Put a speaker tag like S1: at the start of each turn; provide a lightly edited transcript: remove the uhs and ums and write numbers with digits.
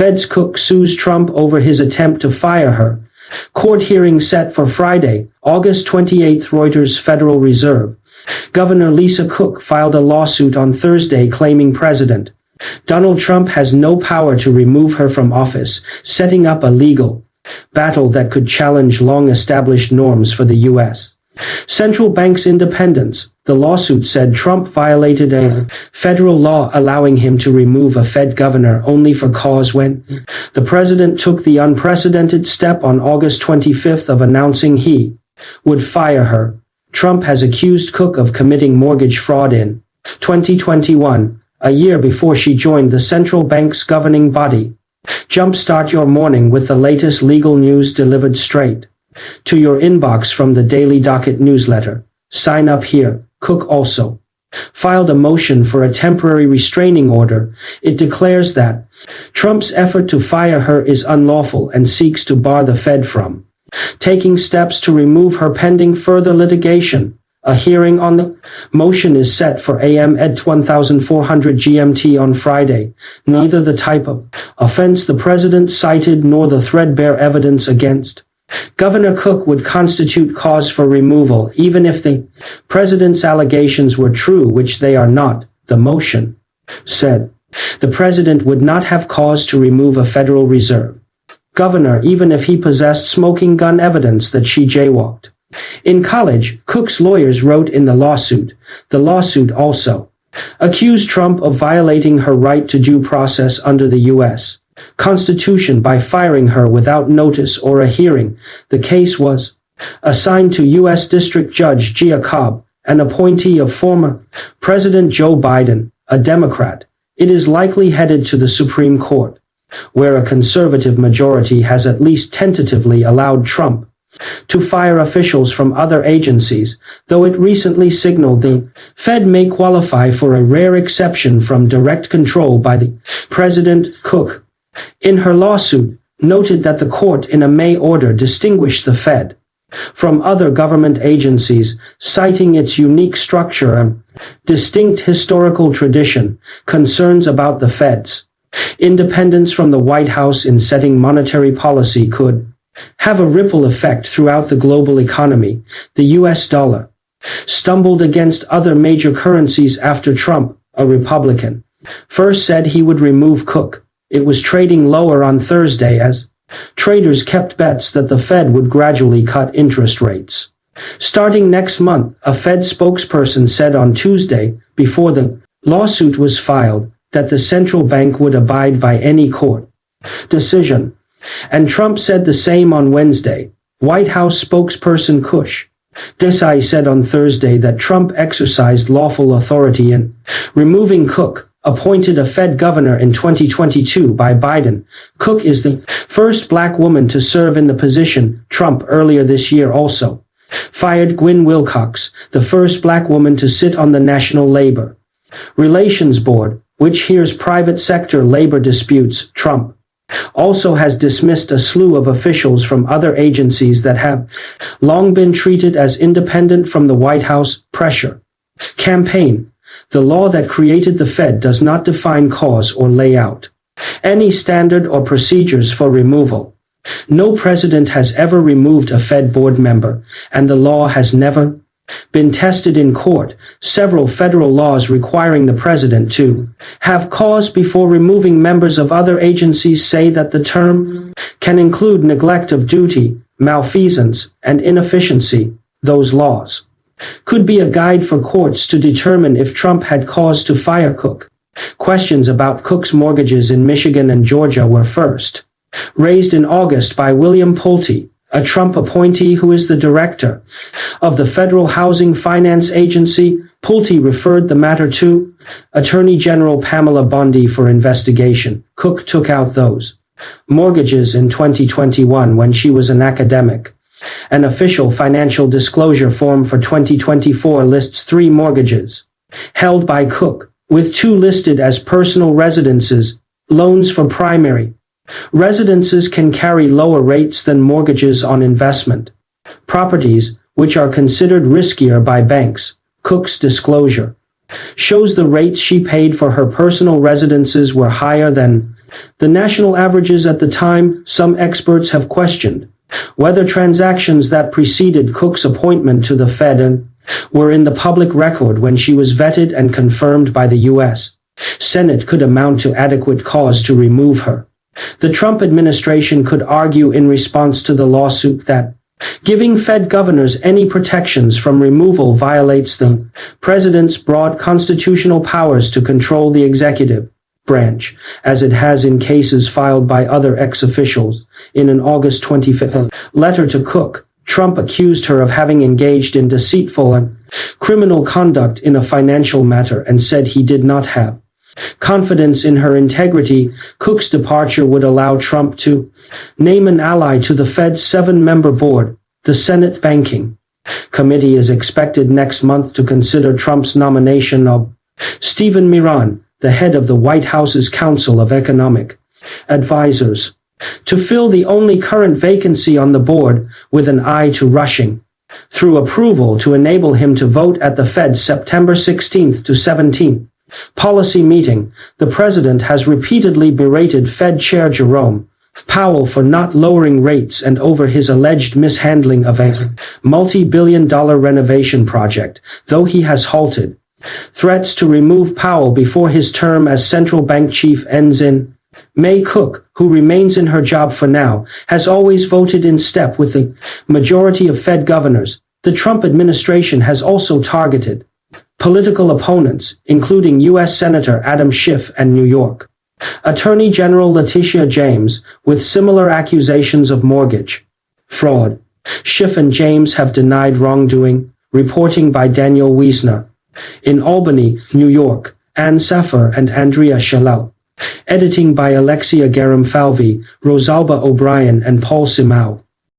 S1: Fed's Cook sues Trump over his attempt to fire her. Court hearing set for Friday, August 28. Reuters. Federal Reserve Governor Lisa Cook filed a lawsuit on Thursday claiming President Donald Trump has no power to remove her from office, setting up a legal battle that could challenge long-established norms for the U.S. central bank's independence. The lawsuit said Trump violated a federal law allowing him to remove a Fed governor only for cause when the president took the unprecedented step on August 25 of announcing he would fire her. Trump has accused Cook of committing mortgage fraud in 2021, a year before she joined the central bank's governing body. Jumpstart your morning with the latest legal news delivered straight to your inbox from the Daily Docket newsletter. Sign up here. Cook also filed a motion for a temporary restraining order. It declares that Trump's effort to fire her is unlawful and seeks to bar the Fed from taking steps to remove her pending further litigation. A hearing on the motion is set for a.m. at 1400 GMT on Friday. Neither the type of offense the president cited nor the threadbare evidence against Governor Cook would constitute cause for removal, even if the president's allegations were true, which they are not, the motion said. The president would not have cause to remove a Federal Reserve governor even if he possessed smoking gun evidence that she jaywalked in college, Cook's lawyers wrote in the lawsuit. The lawsuit also accused Trump of violating her right to due process under the U.S. Constitution by firing her without notice or a hearing. The case was assigned to U.S. District Judge Gia Cobb, an appointee of former President Joe Biden, a Democrat. It is likely headed to the Supreme Court, where a conservative majority has at least tentatively allowed Trump to fire officials from other agencies, though it recently signaled the Fed may qualify for a rare exception from direct control by the president. Cook, in her lawsuit, noted that the court in a May order distinguished the Fed from other government agencies, citing its unique structure and distinct historical tradition. Concerns about the Fed's independence from the White House in setting monetary policy could have a ripple effect throughout the global economy. The U.S. dollar stumbled against other major currencies after Trump, a Republican, first said he would remove Cook. It was trading lower on Thursday as traders kept bets that the Fed would gradually cut interest rates starting next month, a Fed spokesperson said on Tuesday, before the lawsuit was filed, that the central bank would abide by any court decision. And Trump said the same on Wednesday. White House spokesperson Kush Desai said on Thursday that Trump exercised lawful authority in removing Cook, appointed a Fed governor in 2022 by Biden. Cook is the first black woman to serve in the position. Trump earlier this year also fired Gwen Wilcox, the first black woman to sit on the National Labor Relations Board, which hears private sector labor disputes. Trump also has dismissed a slew of officials from other agencies that have long been treated as independent from the White House. Pressure campaign. The law that created the Fed does not define cause or lay out any standard or procedures for removal. No president has ever removed a Fed board member, and the law has never been tested in court. Several federal laws requiring the president to have cause before removing members of other agencies say that the term can include neglect of duty, malfeasance, and inefficiency. Those laws could be a guide for courts to determine if Trump had cause to fire Cook. Questions about Cook's mortgages in Michigan and Georgia were first raised in August by William Pulte, a Trump appointee who is the director of the Federal Housing Finance Agency. Pulte referred the matter to Attorney General Pamela Bondi for investigation. Cook took out those mortgages in 2021 when she was an academic. An official financial disclosure form for 2024 lists 3 mortgages held by Cook, with 2 listed as personal residences. Loans for primary residences can carry lower rates than mortgages on investment properties, which are considered riskier by banks. Cook's disclosure shows the rates she paid for her personal residences were higher than The national averages at the time, some experts have questioned whether transactions that preceded Cook's appointment to the Fed were in the public record when she was vetted and confirmed by the U.S. Senate could amount to adequate cause to remove her. The Trump administration could argue in response to the lawsuit that giving Fed governors any protections from removal violates the president's broad constitutional powers to control the executive branch, as it has in cases filed by other ex-officials. In an August 25 letter to Cook, Trump accused her of having engaged in deceitful and criminal conduct in a financial matter and said he did not have confidence in her integrity. Cook's departure would allow Trump to name an ally to the Fed's 7-member board. The Senate Banking Committee is expected next month to consider Trump's nomination of Stephen Miran, the head of the White House's Council of Economic Advisers, to fill the only current vacancy on the board, with an eye to rushing through approval to enable him to vote at the Fed's September 16 to 17 policy meeting. The president has repeatedly berated Fed Chair Jerome Powell for not lowering rates and over his alleged mishandling of a multi-billion-dollar renovation project, though he has halted threats to remove Powell before his term as central bank chief ends in May. Cook, who remains in her job for now, has always voted in step with the majority of Fed governors. The Trump administration has also targeted political opponents, including U.S. Senator Adam Schiff and New York Attorney General Letitia James, with similar accusations of mortgage fraud. Schiff and James have denied wrongdoing. Reporting by Daniel Wiesner. In Albany, New York, Ann Saffer and Andrea Shalal. Editing by Alexia Garam-Falvi, Rosalba O'Brien and Paul Simao.